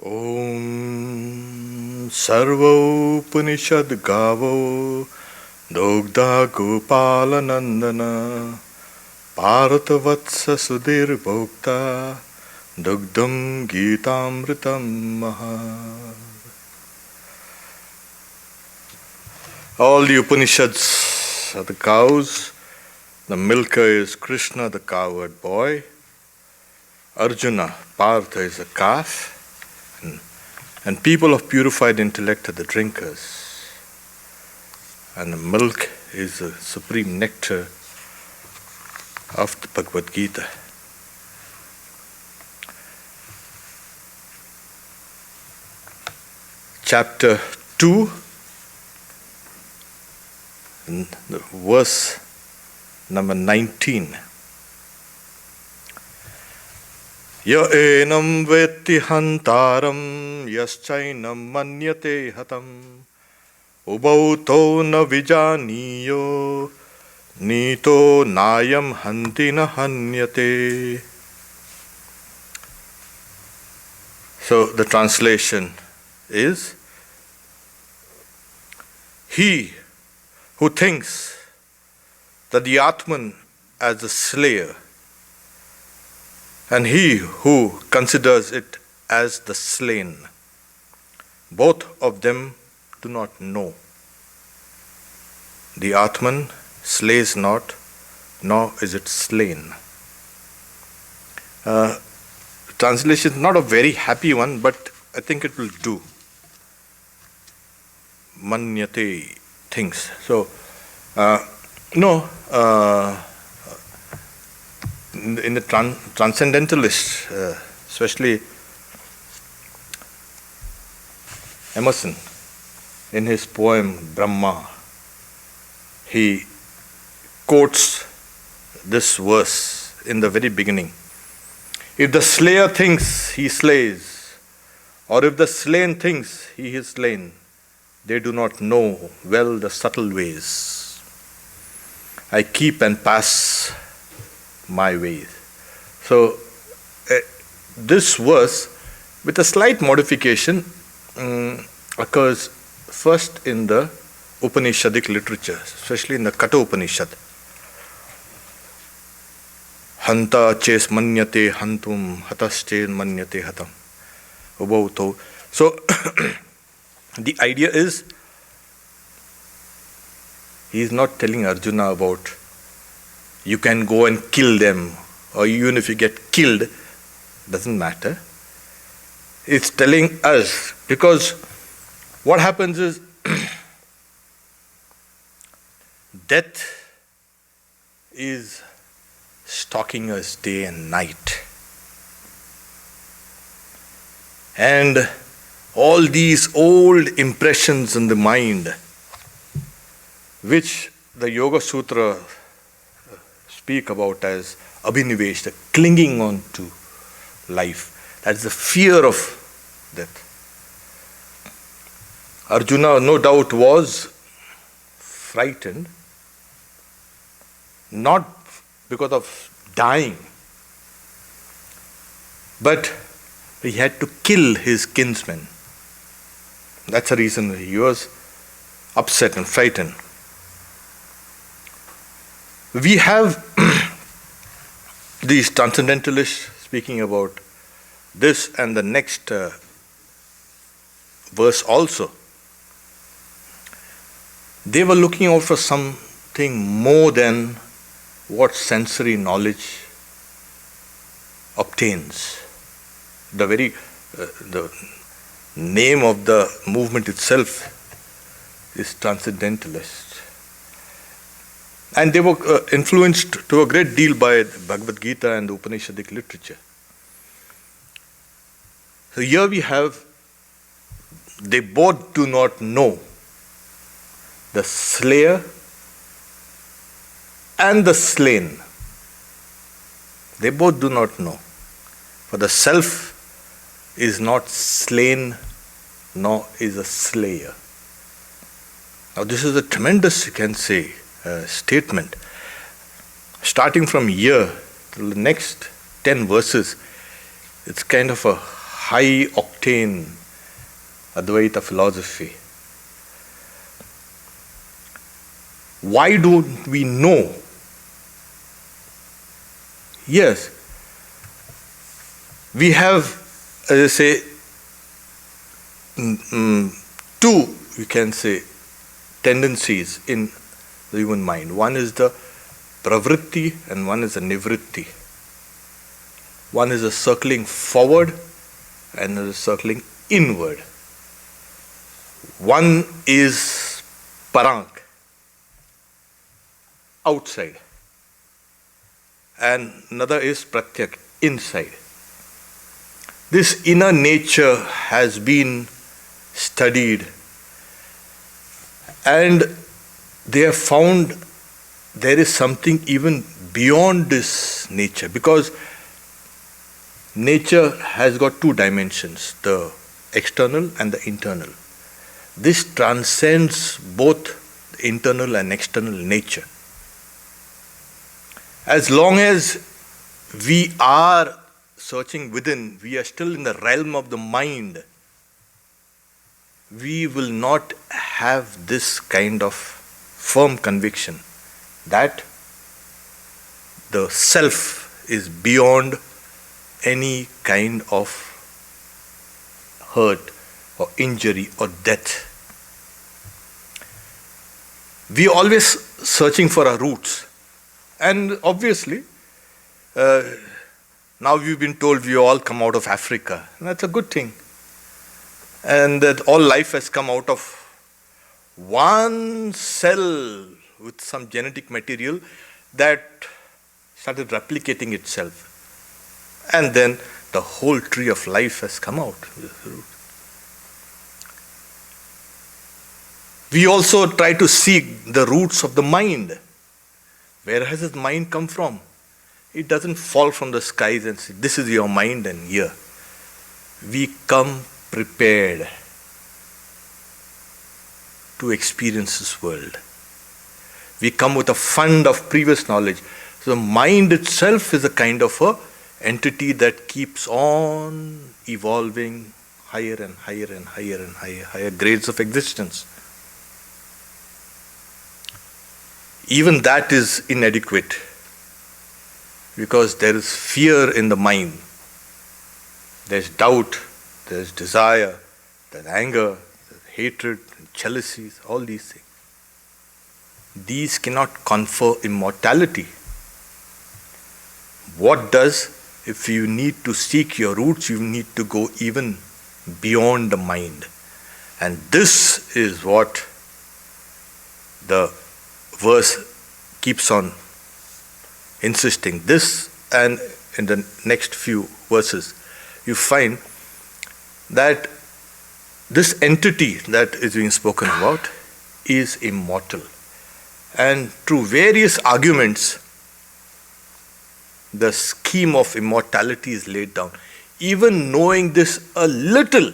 Om Sarva Upanishad Gavo Dogda Gopala Nandana Bharatavatsa Sudhir Bhokta Dugdam Gitamritam Maha. All the Upanishads are the cows. The milker is Krishna, the cowherd boy. Arjuna, Partha is a calf. And people of purified intellect are the drinkers. And the milk is the supreme nectar of the Bhagavad Gita. Chapter 2, verse number 19. Ya enam vetti hantaram yaschainam manyate hatam ubauto na vijaniyo nito nayam hanti na hanyate. So the translation is, he who thinks that the Atman as a slayer and he who considers it as the slain, both of them do not know. The Atman slays not, nor is it slain. Translation is not a very happy one, but I think it will do. Manyate, thinks. So, in the transcendentalists, especially Emerson, in his poem Brahma, he quotes this verse in the very beginning. If the slayer thinks he slays, or if the slain thinks he is slain, they do not know well the subtle ways. I keep and pass my ways. So, this verse, with a slight modification, occurs first in the Upanishadic literature, especially in the Kata Upanishad. Hanta ches manyate hantum, hatas ches manyate hatam. Ubauto. So, the idea is, he is not telling Arjuna about you can go and kill them, or even if you get killed, doesn't matter. It's telling us, because what happens is, death is stalking us day and night. And all these old impressions in the mind, which the Yoga Sutra speak about as abhinivesh, the clinging on to life. That's the fear of death. Arjuna, no doubt, was frightened, not because of dying, but he had to kill his kinsmen. That's the reason he was upset and frightened. We have these transcendentalists speaking about this and the next verse also. They were looking out for something more than what sensory knowledge obtains. The name of the movement itself is transcendentalist. And they were influenced to a great deal by the Bhagavad Gita and the Upanishadic literature. So here we have, they both do not know. The slayer and the slain. They both do not know. For the self is not slain, nor is a slayer. Now this is a tremendous, you can say, statement. Starting from here till the next 10 verses, it's kind of a high octane Advaita philosophy. Why don't we know? Yes, we have, as I say, two, we can say, tendencies in the human mind. One is the pravritti and one is the nivritti. One is a circling forward and another circling inward. One is parang, outside, and another is pratyak, inside. This inner nature has been studied, and they have found there is something even beyond this nature, because nature has got two dimensions, the external and the internal. This transcends both the internal and external nature. As long as we are searching within, we are still in the realm of the mind, we will not have this kind of firm conviction that the self is beyond any kind of hurt or injury or death. We are always searching for our roots, and obviously now we've been told we all come out of Africa, and that's a good thing, and that all life has come out of one cell with some genetic material that started replicating itself. And then the whole tree of life has come out. We also try to seek the roots of the mind. Where has this mind come from? It doesn't fall from the skies and say, this is your mind and here. We come prepared to experience this world. We come with a fund of previous knowledge. So the mind itself is a kind of a entity that keeps on evolving higher and higher and higher and higher grades of existence. Even that is inadequate, because there is fear in the mind. There's doubt, there's desire, there's anger, there's hatred, jealousies, all these things. These cannot confer immortality. What does? If you need to seek your roots, you need to go even beyond the mind. And this is what the verse keeps on insisting. This, and in the next few verses, you find that this entity that is being spoken about is immortal. And through various arguments, the scheme of immortality is laid down. Even knowing this a little,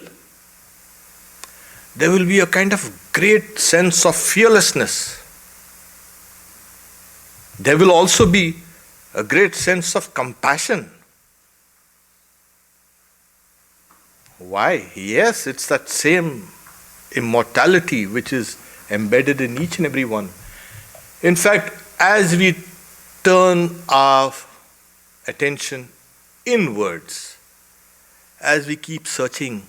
there will be a kind of great sense of fearlessness. There will also be a great sense of compassion. Why? Yes, it's that same immortality which is embedded in each and every one. In fact, as we turn our attention inwards, as we keep searching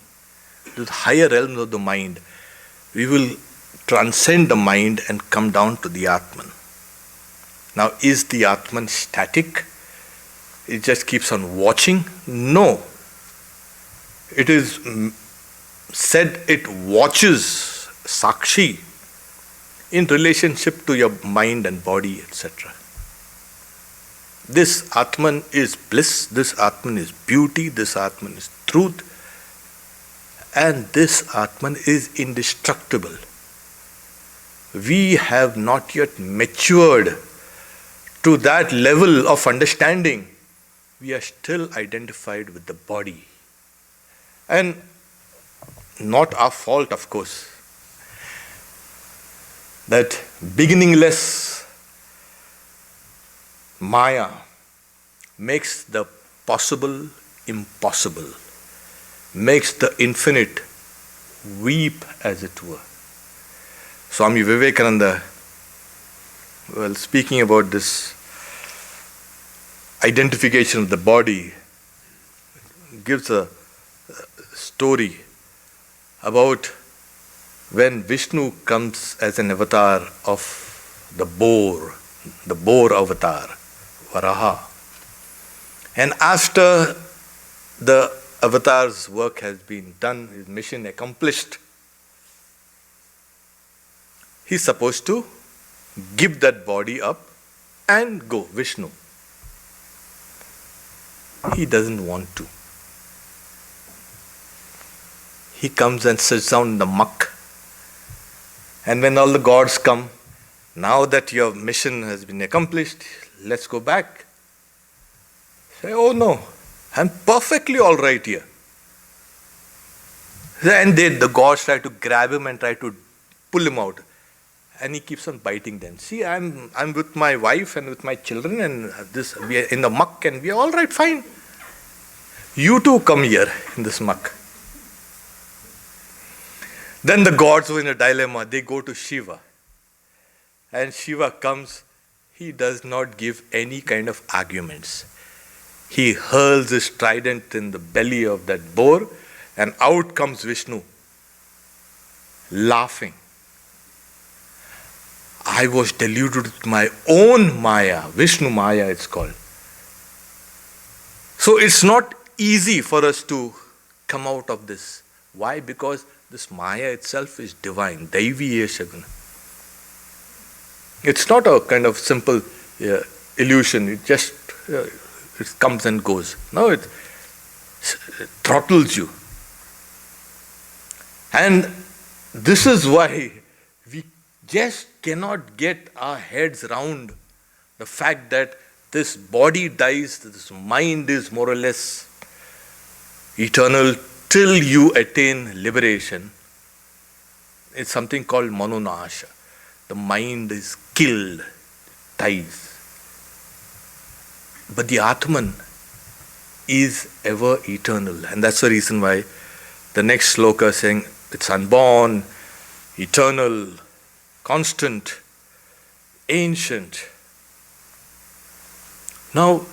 to the higher realms of the mind, we will transcend the mind and come down to the Atman. Now, is the Atman static? It just keeps on watching? No. It is said it watches, Sakshi, in relationship to your mind and body, etc. This Atman is bliss, this Atman is beauty, this Atman is truth, and this Atman is indestructible. We have not yet matured to that level of understanding. We are still identified with the body. And not our fault, of course, that beginningless Maya makes the possible impossible. makes the infinite weep, as it were. Swami Vivekananda, well, speaking about this identification of the body, gives a story about when Vishnu comes as an avatar of the boar avatar, Varaha. And after the avatar's work has been done, his mission accomplished, he's supposed to give that body up and go, Vishnu. He doesn't want to. He comes and sits down in the muck. And when all the gods come, now that your mission has been accomplished, let's go back. Say, oh no, I'm perfectly all right here. And the gods try to grab him and try to pull him out. And he keeps on biting them. See, I'm with my wife and with my children, and we are in the muck, and we are all right, fine. You too come here in this muck. Then the gods were in a dilemma. They go to Shiva. And Shiva comes. He does not give any kind of arguments. He hurls his trident in the belly of that boar, and out comes Vishnu, laughing. I was deluded with my own Maya. Vishnu Maya it's called. So it's not easy for us to come out of this. Why? Because this Maya itself is divine. Daivi Yeshaguna. It's not a kind of simple illusion. It just it comes and goes. No, it throttles you. And this is why we just cannot get our heads round the fact that this body dies, this mind is more or less eternal till you attain liberation. It's something called manonasha. The mind is killed, dies. But the Atman is ever eternal. And that's the reason why the next sloka is saying it's unborn, eternal, constant, ancient. Now,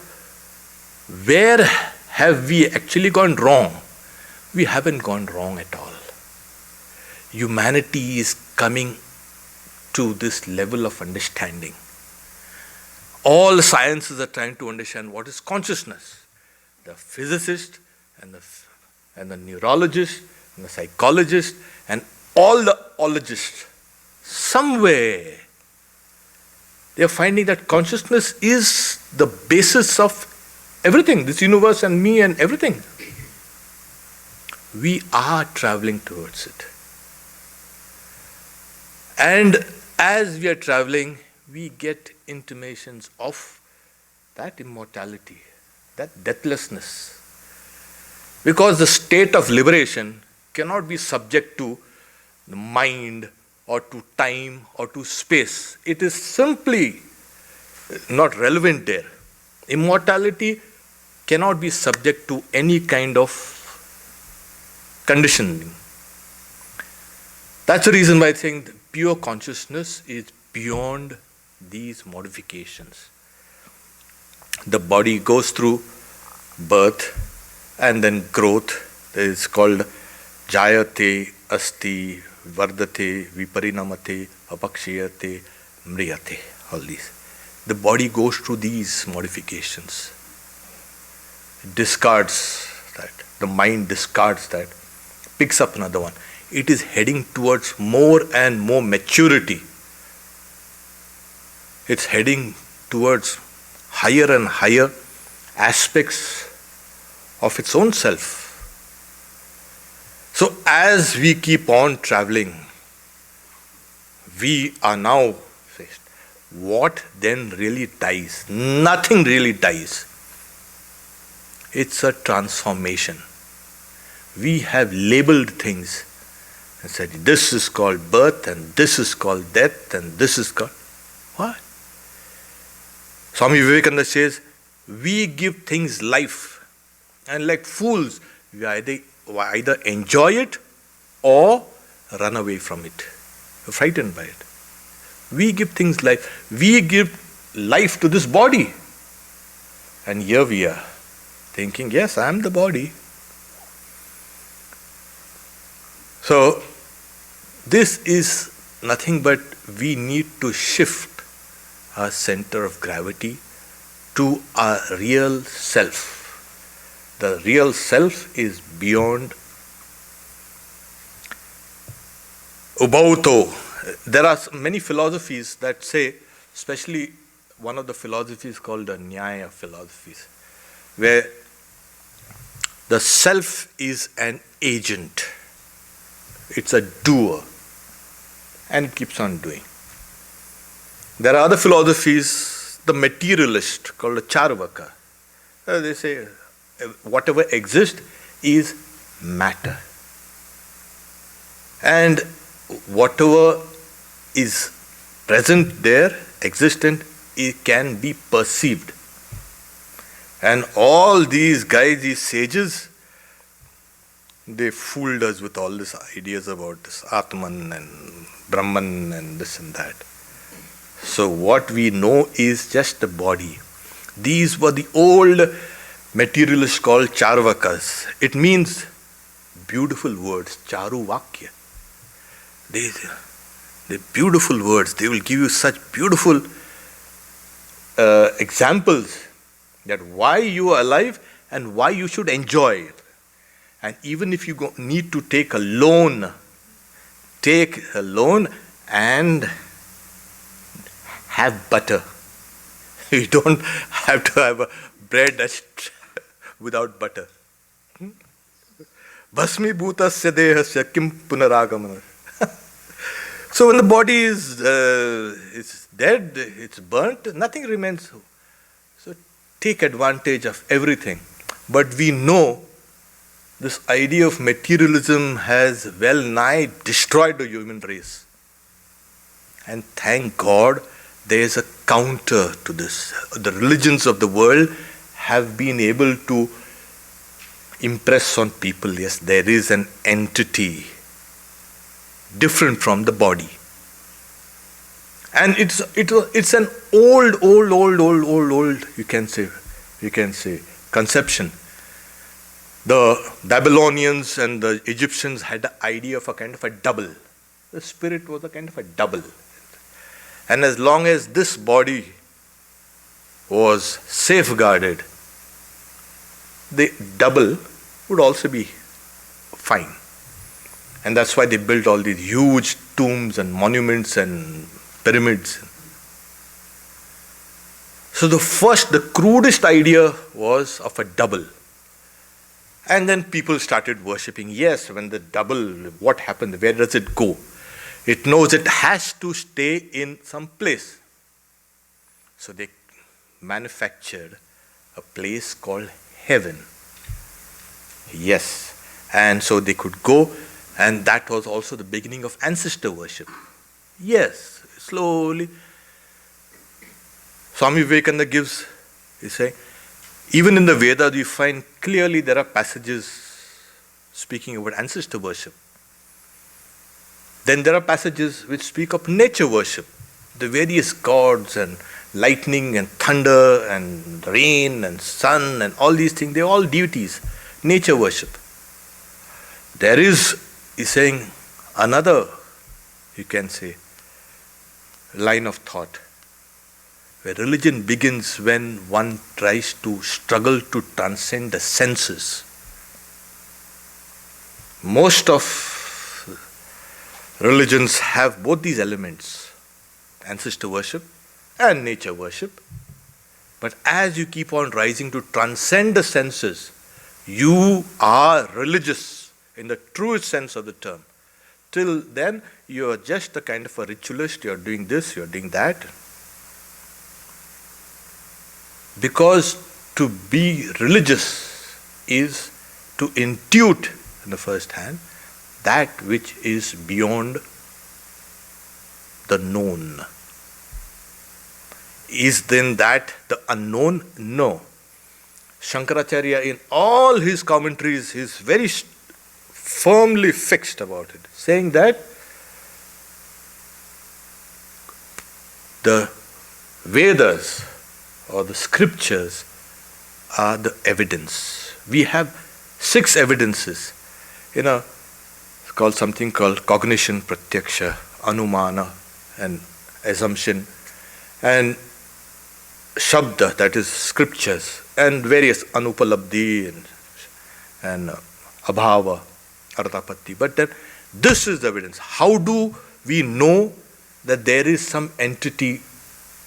where have we actually gone wrong? We haven't gone wrong at all. Humanity is coming to this level of understanding. All sciences are trying to understand what is consciousness. The physicist and the neurologist and the psychologist and all the ologists, somewhere they are finding that consciousness is the basis of everything, this universe and me and everything. We are traveling towards it. And as we are traveling, we get intimations of that immortality, that deathlessness. Because the state of liberation cannot be subject to the mind or to time or to space. It is simply not relevant there. Immortality cannot be subject to any kind of conditioning. That's the reason why I think pure consciousness is beyond these modifications. The body goes through birth and then growth. It's called jayate, asti, vardate, viparinamate, apakshiyate, mriyate. All these. The body goes through these modifications. It discards that. The mind discards that. Picks up another one. It is heading towards more and more maturity. It's heading towards higher and higher aspects of its own self. So as we keep on traveling, we are now faced. What then really dies? Nothing really dies. It's a transformation. We have labeled things and said, this is called birth, and this is called death, and this is called... What? Swami Vivekananda says, we give things life, and like fools, we either either enjoy it or run away from it. You're frightened by it. We give things life. We give life to this body. And here we are, thinking, yes, I am the body. So, this is nothing but we need to shift our center of gravity to our real self. The real self is beyond Ubauto. There are many philosophies that say, especially one of the philosophies called the Nyaya philosophies, where the self is an agent. It's a doer. And it keeps on doing. There are other philosophies, the materialist called the Charvaka. They say whatever exists is matter. And whatever is present there, existent, it can be perceived. And all these guys, these sages, they fooled us with all these ideas about this Atman and Brahman and this and that. So what we know is just the body. These were the old materialists called Charvakas. It means beautiful words, Charu Vakya. They're beautiful words. They will give you such beautiful examples that why you are alive and why you should enjoy it. And even if you need to take a loan and have butter. You don't have to have a bread without butter. Bhasmi bhutasya dehasya kim punaragamana. So when the body is dead, it's burnt, nothing remains. So take advantage of everything. But we know this idea of materialism has well nigh destroyed the human race. And thank God there is a counter to this. The religions of the world have been able to impress on people, yes, there is an entity different from the body. And it's an old, you can say, conception. The Babylonians and the Egyptians had the idea of a kind of a double. The spirit was a kind of a double. And as long as this body was safeguarded, the double would also be fine. And that's why they built all these huge tombs and monuments and pyramids. So the crudest idea was of a double. And then people started worshipping. Yes, when the double, what happened? Where does it go? It knows it has to stay in some place. So they manufactured a place called heaven. Yes. And so they could go, and that was also the beginning of ancestor worship. Yes, slowly. Swami Vivekananda gives, he saying, even in the Vedas you find clearly there are passages speaking about ancestor worship. Then there are passages which speak of nature worship, the various gods and lightning and thunder and rain and sun and all these things, they are all deities, nature worship. There is, he's saying, another, you can say, line of thought, where religion begins when one tries to struggle to transcend the senses. Most of religions have both these elements, ancestor worship and nature worship. But as you keep on rising to transcend the senses, you are religious in the truest sense of the term. Till then, you are just a kind of a ritualist, you are doing this, you are doing that. Because to be religious is to intuit, in the first hand, that which is beyond the known. Is then that the unknown? No. Shankaracharya, in all his commentaries, his very firmly fixed about it, saying that the Vedas or the scriptures are the evidence. We have 6 evidences. It's called something called cognition, pratyaksha, anumana, and assumption, and shabda, that is scriptures, and various anupalabdhi and abhava, arthapatti. But then this is the evidence. How do we know that there is some entity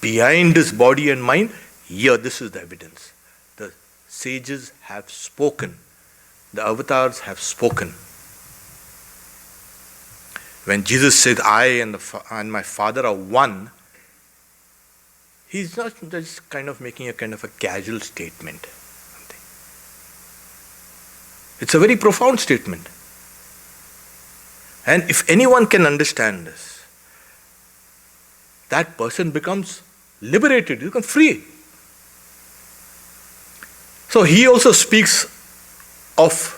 behind this body and mind? Here, this is the evidence. The sages have spoken. The avatars have spoken. When Jesus said, I and my Father are one, he's not just kind of making a kind of a casual statement. It's a very profound statement. And if anyone can understand this, that person becomes liberated, you become free. So he also speaks of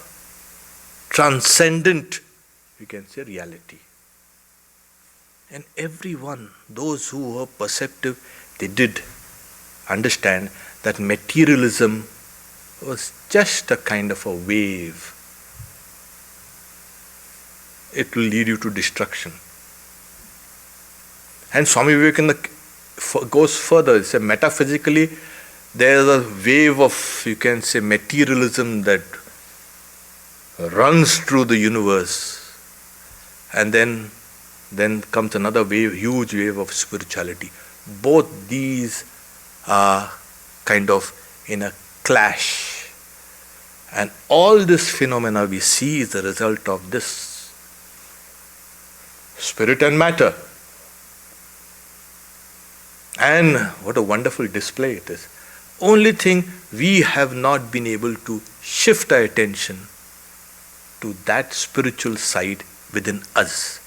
transcendent, you can say, reality. And everyone, those who were perceptive, they did understand that materialism was just a kind of a wave. It will lead you to destruction. And Swami Vivekananda goes further. He says, metaphysically, there is a wave of, you can say, materialism that runs through the universe. And then comes another wave, huge wave of spirituality. Both these are kind of in a clash. And all this phenomena we see is the result of this spirit and matter. And what a wonderful display it is. Only thing, we have not been able to shift our attention to that spiritual side within us.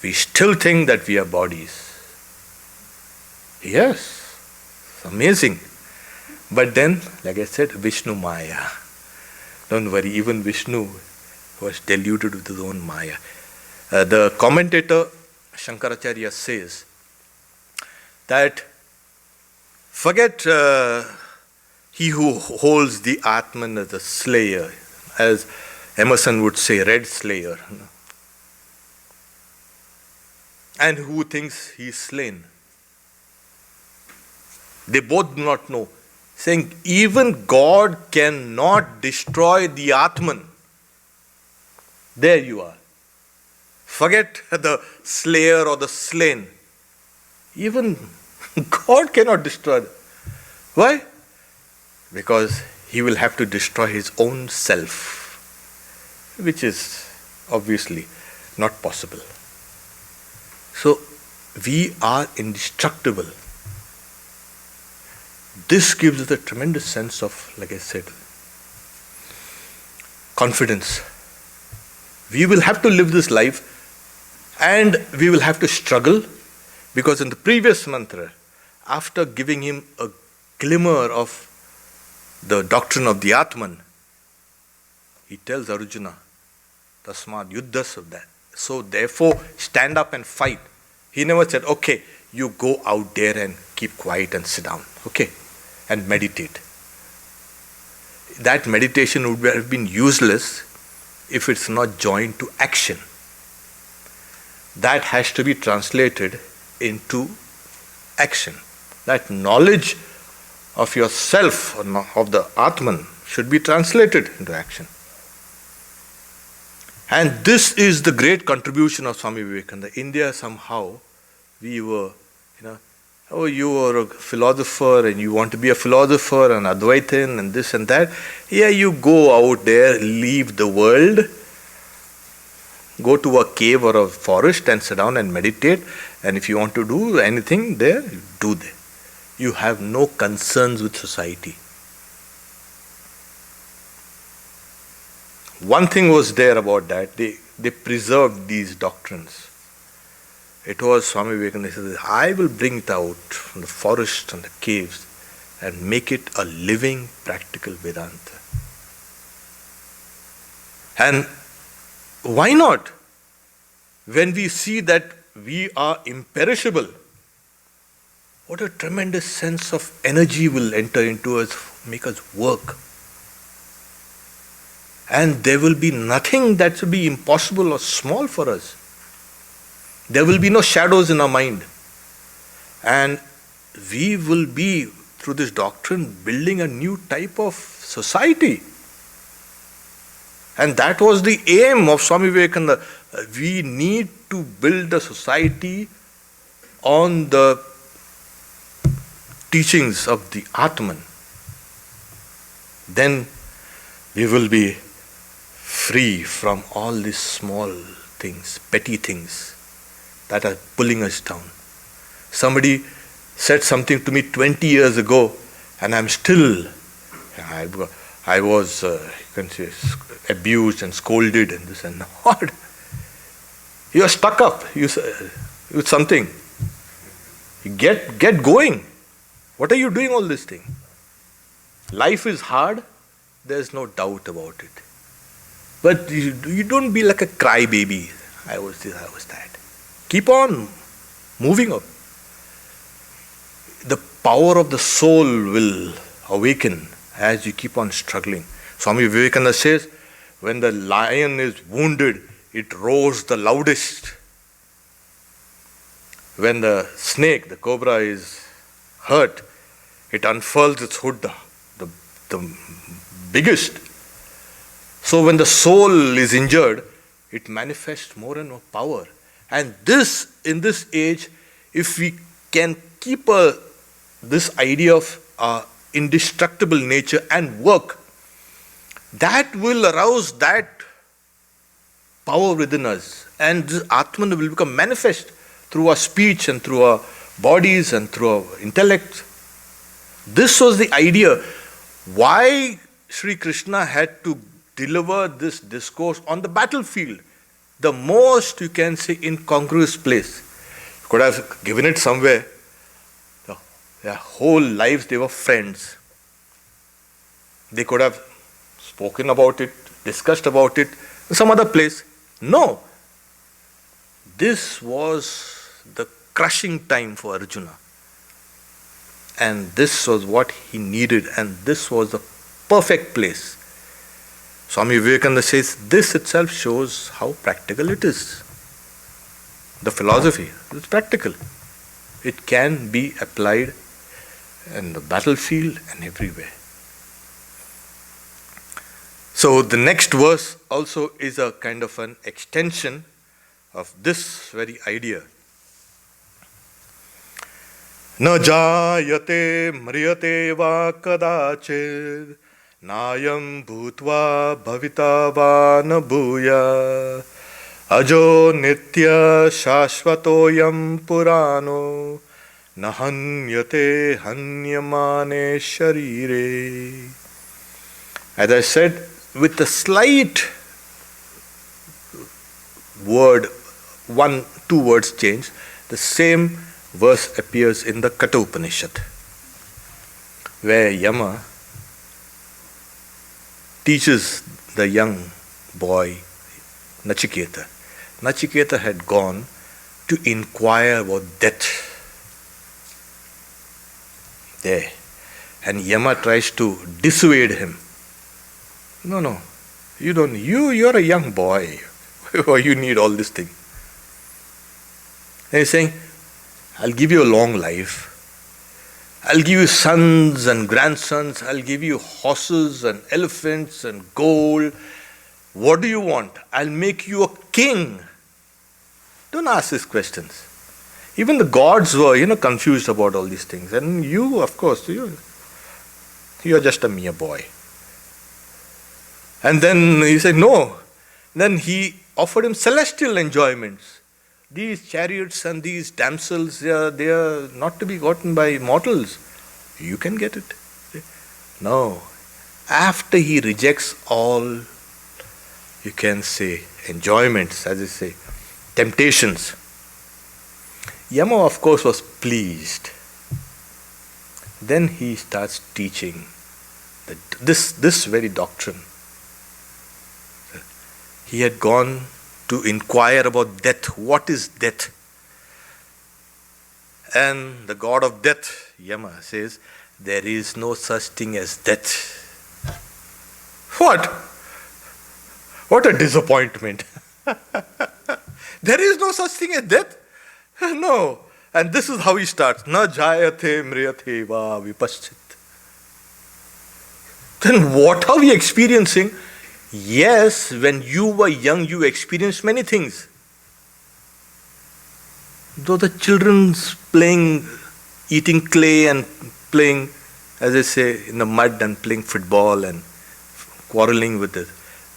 We still think that we are bodies. Yes, it's amazing. But then, like I said, Vishnu Maya. Don't worry, even Vishnu was deluded with his own Maya. The commentator Shankaracharya says that forget he who holds the Atman as a slayer, as Emerson would say, red slayer, and who thinks he is slain. They both do not know. Saying even God cannot destroy the Atman. There you are. Forget the slayer or the slain. Even God cannot destroy them. Why? Because he will have to destroy his own self, which is obviously not possible. So, we are indestructible. This gives us a tremendous sense of, like I said, confidence. We will have to live this life and we will have to struggle, because in the previous mantra, after giving him a glimmer of the doctrine of the Atman, he tells Arjuna, Tasmad Yuddhas of that. So therefore, stand up and fight. He never said, okay, you go out there and keep quiet and sit down, okay, and meditate. That meditation would have been useless if it's not joined to action. That has to be translated into action. That knowledge of yourself, of the Atman, should be translated into action. And this is the great contribution of Swami Vivekananda. India, somehow, we were, oh, you are a philosopher and you want to be a philosopher and Advaitin and this and that. Yeah, you go out there, leave the world, go to a cave or a forest and sit down and meditate. And if you want to do anything there, do there. You have no concerns with society. One thing was there about that, they preserved these doctrines. It was Swami Vivekananda says, I will bring it out from the forest and the caves and make it a living, practical Vedanta. And why not? When we see that we are imperishable, what a tremendous sense of energy will enter into us, make us work. And there will be nothing that will be impossible or small for us. There will be no shadows in our mind. And we will be, through this doctrine, building a new type of society. And that was the aim of Swami Vivekananda. We need to build a society on the teachings of the Atman. Then we will be free from all these small things, petty things that are pulling us down. Somebody said something to me 20 years ago, and I'm still, I was, you can say, abused and scolded and this and what? You are stuck up with something. Get going. What are you doing all this thing? Life is hard, there's no doubt about it. But you don't be like a crybaby. I was this, I was that. Keep on moving up. The power of the soul will awaken as you keep on struggling. Swami Vivekananda says, when the lion is wounded, it roars the loudest. When the snake, the cobra, is hurt, it unfurls its hood, the biggest. So when the soul is injured, it manifests more and more power. And this, in this age, if we can keep this idea of indestructible nature and work, that will arouse that power within us. And this Atman will become manifest through our speech and through our bodies and through our intellect. This was the idea why Sri Krishna had to deliver this discourse on the battlefield, the most, you can say, incongruous place. You could have given it somewhere. Their whole lives they were friends. They could have spoken about it, discussed about it in some other place. No. This was the crushing time for Arjuna. And this was what he needed, and this was the perfect place. Swami Vivekananda says this itself shows how practical it is. The philosophy is practical. It can be applied in the battlefield and everywhere. So the next verse also is a kind of an extension of this very idea. Na jayate mriyate va kadachid nayam bhutva bhavita va na bhuya ajo nitya shashvatoyam purano nahanyate hanyamane sharire. As I said, with a slight word, two words change, the same verse appears in the Katha Upanishad, where Yama teaches the young boy Nachiketa. Nachiketa had gone to inquire about death there, and Yama tries to dissuade him. No, you don't. You're a young boy. You need all this thing. And he's saying, I'll give you a long life. I'll give you sons and grandsons. I'll give you horses and elephants and gold. What do you want? I'll make you a king. Don't ask these questions. Even the gods were, confused about all these things. And you, of course, you're just a mere boy. And then he said, no. Then he offered him celestial enjoyments. These chariots and these damsels, they are not to be gotten by mortals. You can get it. No. After he rejects all, you can say, enjoyments, as I say, temptations, Yama, of course, was pleased. Then he starts teaching this very doctrine. He had gone to inquire about death. What is death? And the god of death, Yama, says, there is no such thing as death. What? What a disappointment. There is no such thing as death? No. And this is how he starts. Na jayate mriyate va vipaschit. Then what are we experiencing? Yes, when you were young, you experienced many things. Though the children's playing, eating clay and playing, as I say, in the mud and playing football and quarreling with it.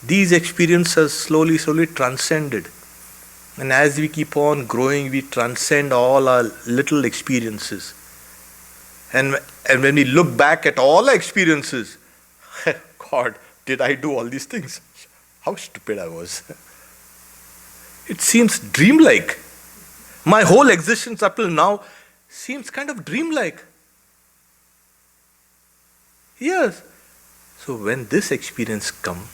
These experiences slowly transcended. And as we keep on growing, we transcend all our little experiences. And when we look back at all our experiences, God, did I do all these things? How stupid I was. It seems dreamlike. My whole existence up till now seems kind of dreamlike. Yes. So when this experience comes,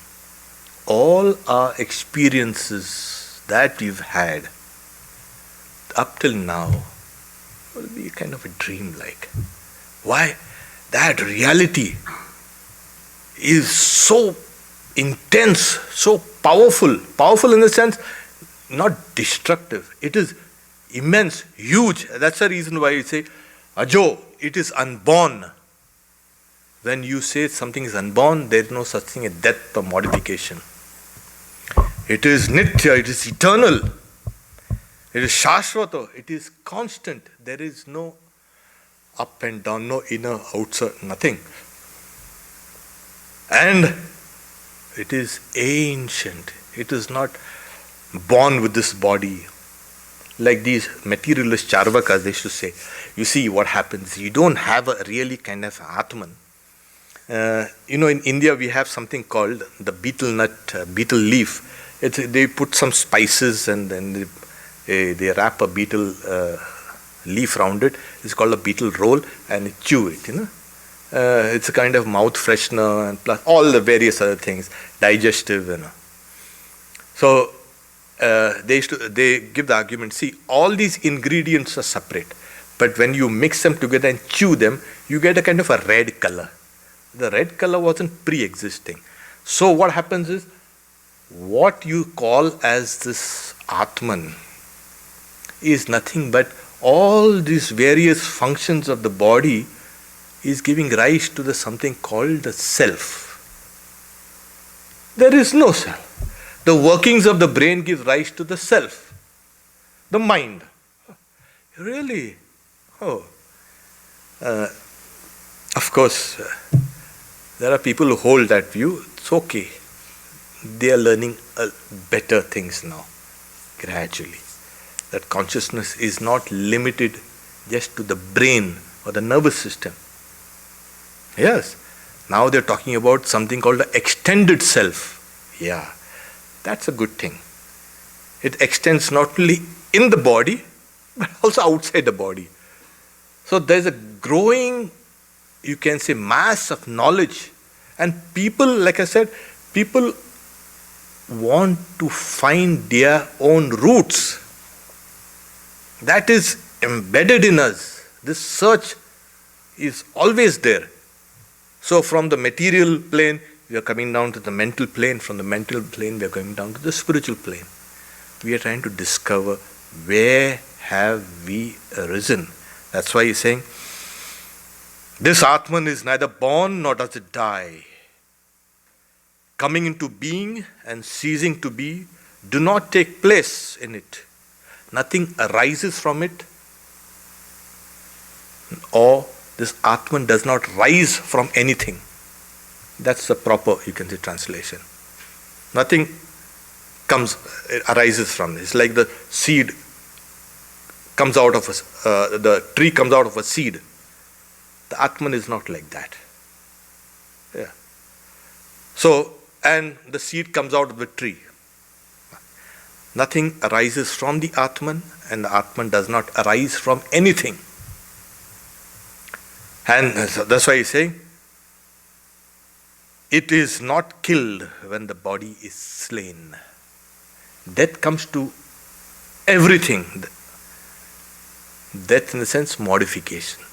all our experiences that we've had up till now will be kind of a dream-like. Why? That reality is so intense, so powerful. Powerful in the sense, not destructive. It is immense, huge. That's the reason why you say, Ajo, it is unborn. When you say something is unborn, there is no such thing as death or modification. It is nitya, it is eternal. It is shashvata, it is constant. There is no up and down, no inner, outside, nothing. And it is ancient. It is not born with this body. Like these materialist charvakas, they used to say, you see what happens, you don't have a really kind of Atman. In India we have something called the betel nut, betel leaf. They put some spices and then they wrap a betel leaf around it. It's called a betel roll and they chew it, It's a kind of mouth freshener and plus all the various other things, digestive, So they give the argument, see, all these ingredients are separate, but when you mix them together and chew them, you get a kind of a red color. The red color wasn't pre-existing. So what happens is, what you call as this Atman is nothing but all these various functions of the body is giving rise to the something called the self. There is no self. The workings of the brain give rise to the self, the mind. Really? Oh. Of course, there are people who hold that view. It's okay. They are learning better things now, gradually. That consciousness is not limited just to the brain or the nervous system. Yes, now they're talking about something called the extended self. Yeah, that's a good thing. It extends not only in the body, but also outside the body. So there's a growing, you can say, mass of knowledge. And people, like I said, people want to find their own roots. That is embedded in us. This search is always there. So from the material plane, we are coming down to the mental plane. From the mental plane, we are going down to the spiritual plane. We are trying to discover where have we arisen. That's why he's saying, this Atman is neither born nor does it die. Coming into being and ceasing to be do not take place in it. Nothing arises from it, or this Atman does not rise from anything. That's the proper, you can say, translation. Nothing arises from this. It's like the seed comes out of the tree comes out of a seed. The Atman is not like that. Yeah. So, and the seed comes out of the tree. Nothing arises from the Atman, and the Atman does not arise from anything. And that's why he's saying, it is not killed when the body is slain. Death comes to everything. Death in the sense modification.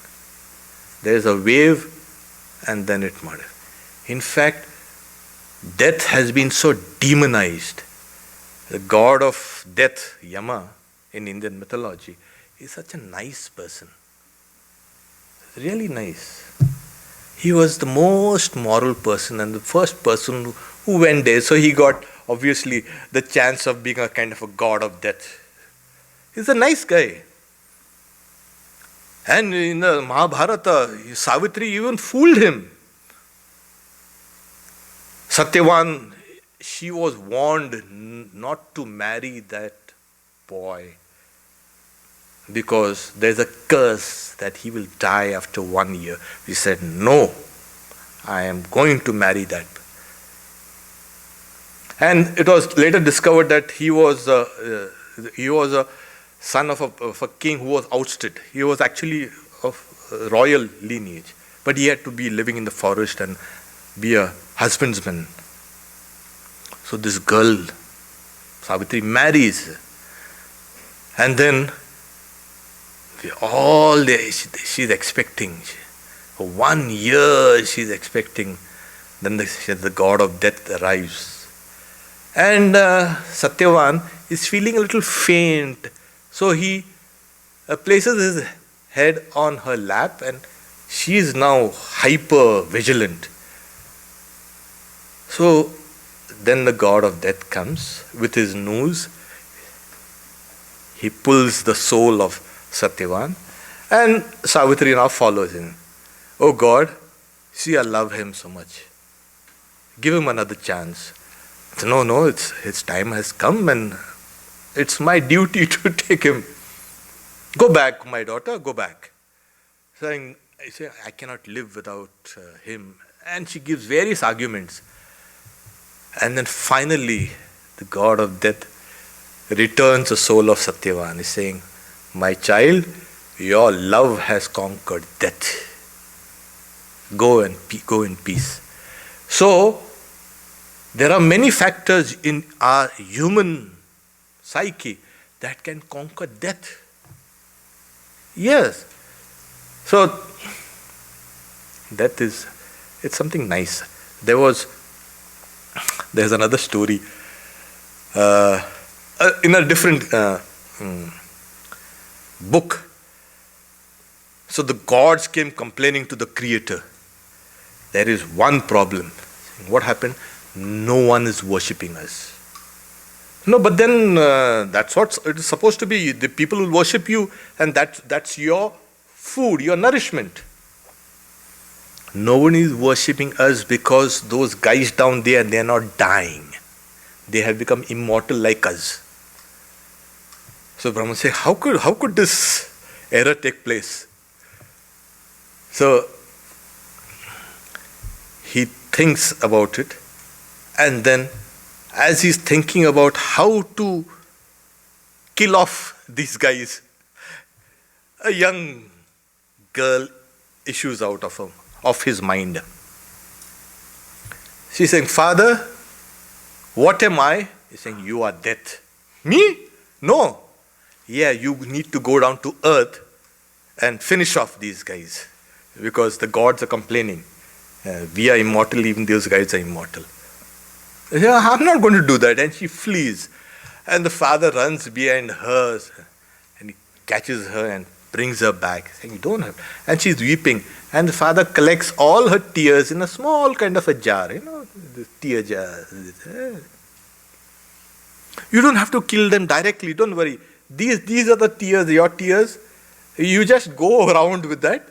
There is a wave and then it modifies. In fact, death has been so demonized. The god of death, Yama, in Indian mythology, is such a nice person. Really nice. He was the most moral person and the first person who went there. So he got, obviously, the chance of being a kind of a god of death. He's a nice guy. And in the Mahabharata, Savitri even fooled him. Satyavan, she was warned not to marry that boy because there's a curse that he will die after 1 year. He said, no, I am going to marry that. And it was later discovered that he was a son of a king who was ousted. He was actually of royal lineage, but he had to be living in the forest and be a husbandman. So this girl, Savitri, marries, and then she's expecting. For 1 year she's expecting. Then the god of death arrives. And Satyavan is feeling a little faint. So he places his head on her lap and she is now hyper vigilant. So then the god of death comes with his noose. He pulls the soul of Satyavan and Savitri now follows him. Oh God, see, I love him so much. Give him another chance. No, his time has come and it's my duty to take him. Go back, my daughter, go back. Saying, I cannot live without him. And she gives various arguments. And then finally, the god of death returns the soul of Satyavan. He's saying, my child, your love has conquered death. Go in peace. So, there are many factors in our human psyche that can conquer death. Yes. So, death it's something nice. There's another story in a different book. So the gods came complaining to the creator. There is one problem. What happened? No one is worshipping us. No, but then that's what it is supposed to be. The people will worship you and that's your food, your nourishment. No one is worshipping us because those guys down there, they are not dying. They have become immortal like us. So Brahma says, how could this error take place? So he thinks about it, and then as he's thinking about how to kill off these guys, a young girl issues out of his mind. She's saying, Father, what am I? He's saying, you are death. Me? No. Yeah, you need to go down to earth and finish off these guys because the gods are complaining. We are immortal, even those guys are immortal. Yeah, I'm not going to do that. And she flees. And the father runs behind her and he catches her and brings her back, saying, you don't have. And she's weeping. And the father collects all her tears in a small kind of a jar, the tear jar. You don't have to kill them directly, don't worry. These are the tears, your tears. You just go around with that.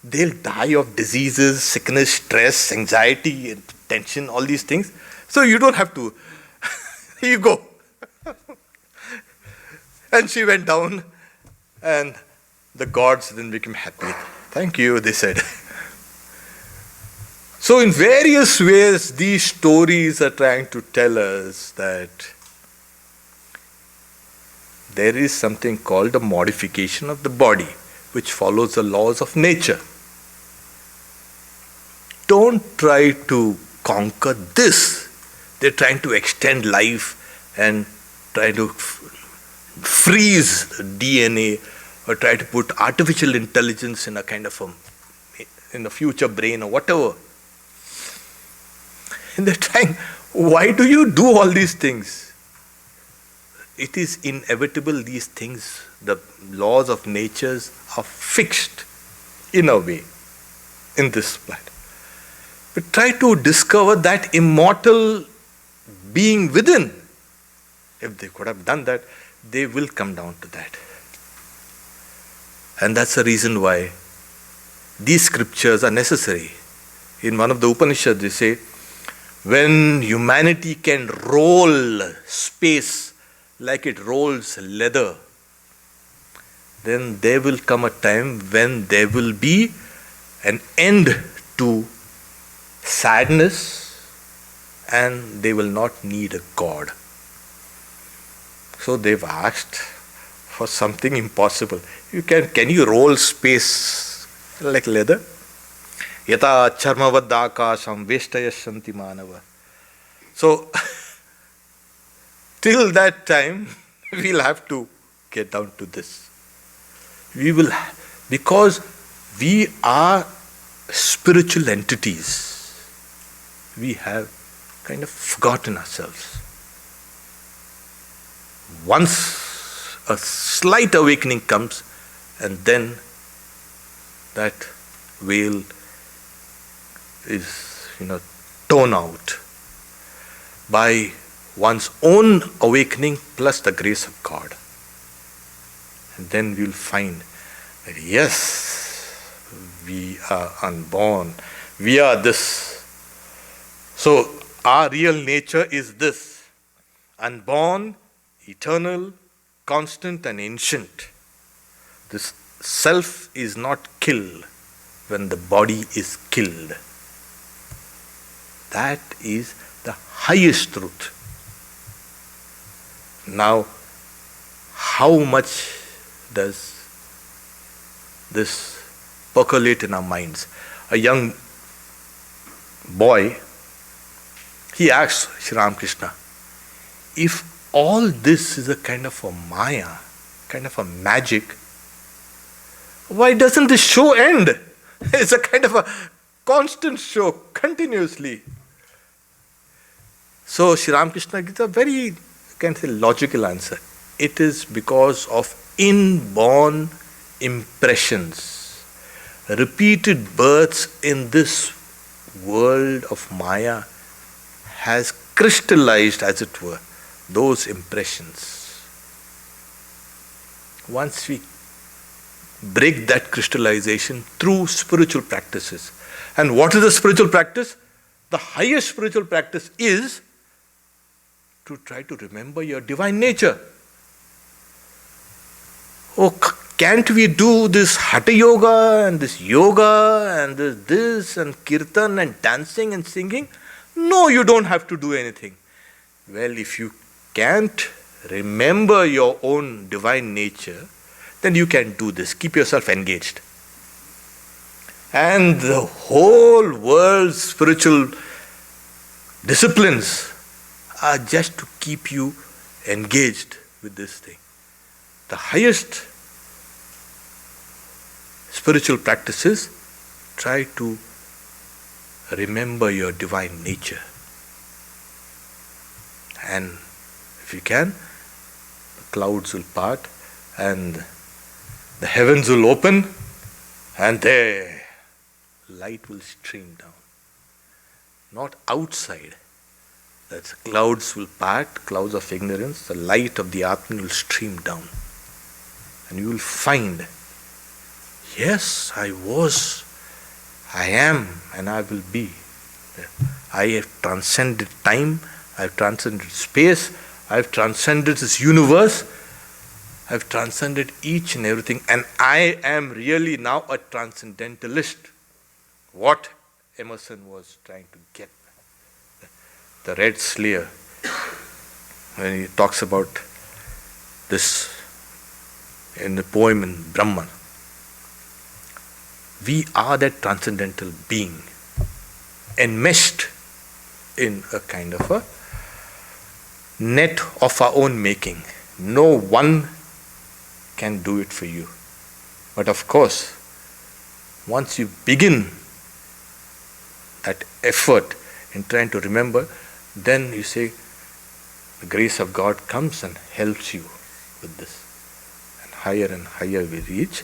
They'll die of diseases, sickness, stress, anxiety, and tension, all these things. So you don't have to. You go. And she went down, and the gods then became happy. Thank you, they said. So in various ways, these stories are trying to tell us that there is something called a modification of the body, which follows the laws of nature. Don't try to conquer this. They're trying to extend life and try to freeze the DNA or try to put artificial intelligence in a kind of in a future brain or whatever. And they're trying, why do you do all these things? It is inevitable, these things, the laws of nature are fixed in a way in this planet. But try to discover that immortal being within. If they could have done that, they will come down to that. And that's the reason why these scriptures are necessary. In one of the Upanishads, they say, when humanity can roll space like it rolls leather, then there will come a time when there will be an end to sadness and they will not need a God. So they've asked for something impossible. Can you roll space like leather? Yata charmavad akasham veshtayashanti manava. So, till that time, we'll have to get down to this. We will, because we are spiritual entities, we have kind of forgotten ourselves. Once a slight awakening comes, and then that veil is, torn out by one's own awakening plus the grace of God. And then we'll find that yes, we are unborn, we are this. So our real nature is this: unborn, eternal, constant and ancient. This self is not killed when the body is killed. That is the highest truth. Now, how much does this percolate in our minds? A young boy, he asks Sri Ramakrishna, if all this is a kind of a maya, kind of a magic, why doesn't this show end? It's a kind of a constant show, continuously. So Sri Ramakrishna gives a very, logical answer. It is because of inborn impressions. Repeated births in this world of Maya has crystallized, as it were, those impressions. Once we break that crystallization through spiritual practices. And what is the spiritual practice? The highest spiritual practice is to try to remember your divine nature. Oh, can't we do this Hatha Yoga and this yoga and this and kirtan and dancing and singing? No, you don't have to do anything. Well, if you can't remember your own divine nature, then you can do this. Keep yourself engaged. And the whole world's spiritual disciplines are just to keep you engaged with this thing. The highest spiritual practices try to remember your divine nature. And if you can, the clouds will part and the heavens will open and there light will stream down. Not outside. That clouds will part, clouds of ignorance, the light of the Atman will stream down. And you will find, yes, I was, I am, and I will be. I have transcended time, I have transcended space, I have transcended this universe, I have transcended each and everything, and I am really now a transcendentalist. What Emerson was trying to get. The Red Slayer, when he talks about this in the poem in Brahman. We are that transcendental being, enmeshed in a kind of a net of our own making. No one can do it for you. But of course, once you begin that effort in trying to remember, then you say, the grace of God comes and helps you with this. And higher we reach.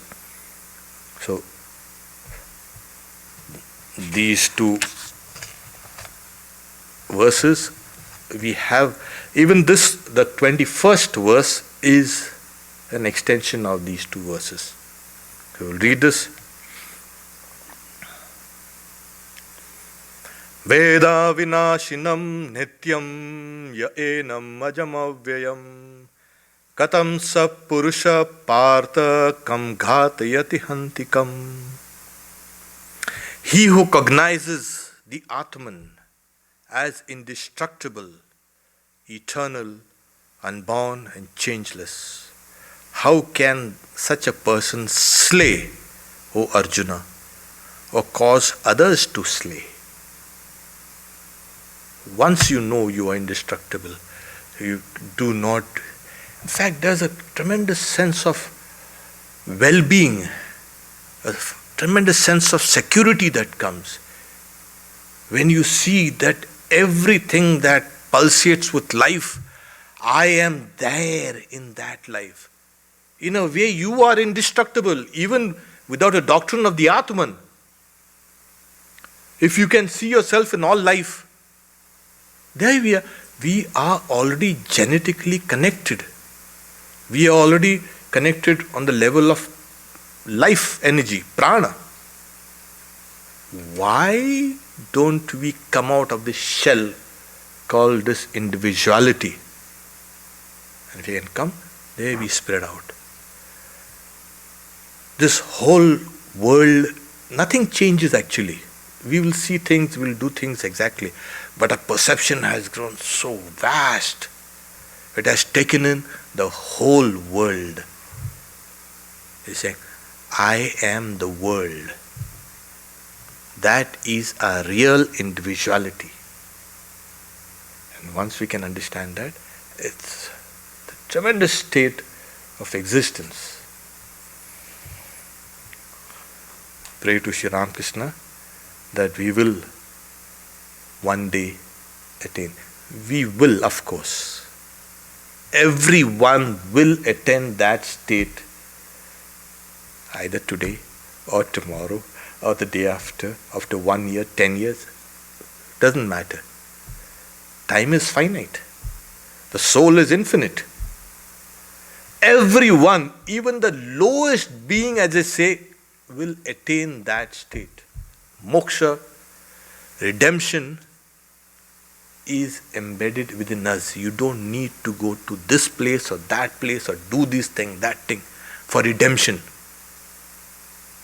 So, these two verses, we have, even this, the 21st verse is an extension of these two verses. So we'll read this. Veda vinashinam nityam ya enam ajamavyayam katam sa purusha partha kam ghatayati hantikam. He who cognizes the Atman as indestructible, eternal, unborn and changeless, how can such a person slay, O Arjuna, or cause others to slay? Once you know you are indestructible, you do not. In fact, there's a tremendous sense of well-being, a tremendous sense of security that comes when you see that everything that pulsates with life, I am there in that life. In a way, you are indestructible, even without a doctrine of the Atman. If you can see yourself in all life, there we are already genetically connected. We are already connected on the level of life energy, prana. Why don't we come out of this shell called this individuality? And if we can come, there we spread out. This whole world, nothing changes actually. We will see things, we will do things exactly. But our perception has grown so vast. It has taken in the whole world. He's saying, I am the world. That is a real individuality. And once we can understand that, it's the tremendous state of existence. Pray to Sri Ramakrishna that we will one day attain. We will, of course. Everyone will attain that state either today or tomorrow or the day after 1 year, 10 years. Doesn't matter. Time is finite. The soul is infinite. Everyone, even the lowest being, as I say, will attain that state. Moksha, redemption is embedded within us. You don't need to go to this place or that place or do this thing, that thing for redemption.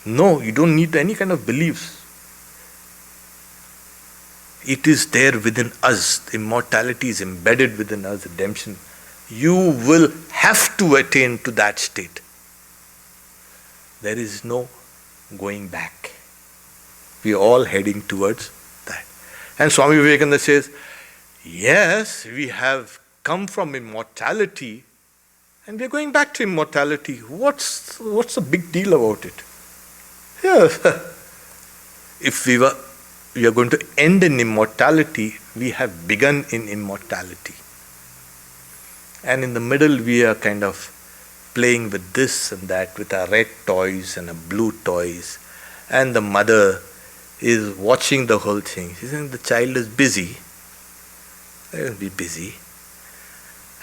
No, you don't need any kind of beliefs. It is there within us. Immortality is embedded within us, redemption. You will have to attain to that state. There is no going back. We are all heading towards that. And Swami Vivekananda says, yes, we have come from immortality and we are going back to immortality. What's the big deal about it? Yeah. If we are going to end in immortality, we have begun in immortality. And in the middle we are kind of playing with this and that, with our red toys and our blue toys. And the mother is watching the whole thing. She's saying the child is busy. Let him be busy.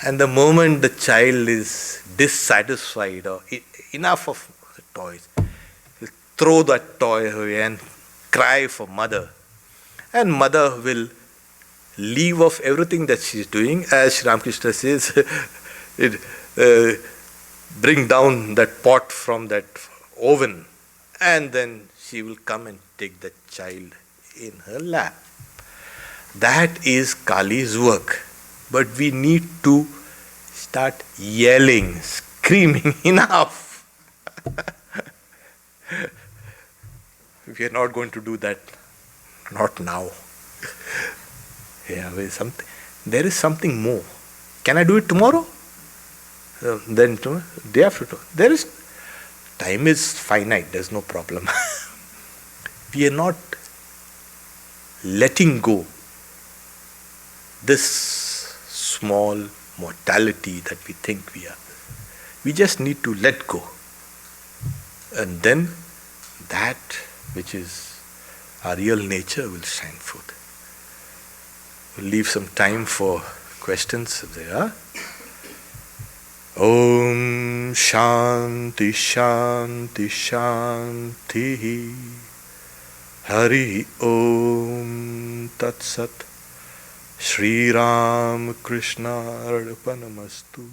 And the moment the child is dissatisfied or enough of the toys, he'll throw that toy away and cry for mother. And mother will leave off everything that she's doing. As Sri Ramakrishna says, bring down that pot from that oven, and then she will come and take the child in her lap. That is Kali's work. But we need to start yelling, screaming, enough. We are not going to do that. Not now. Yeah, there is something more. Can I do it tomorrow? Then tomorrow, day after tomorrow. Time is finite, there's no problem. We are not letting go this small mortality that we think we are. We just need to let go. And then that which is our real nature will shine forth. We'll leave some time for questions if there are. Om Shanti Shanti Shanti Hari Om Tat Sat Shri Ramakrishna Arpanamastu.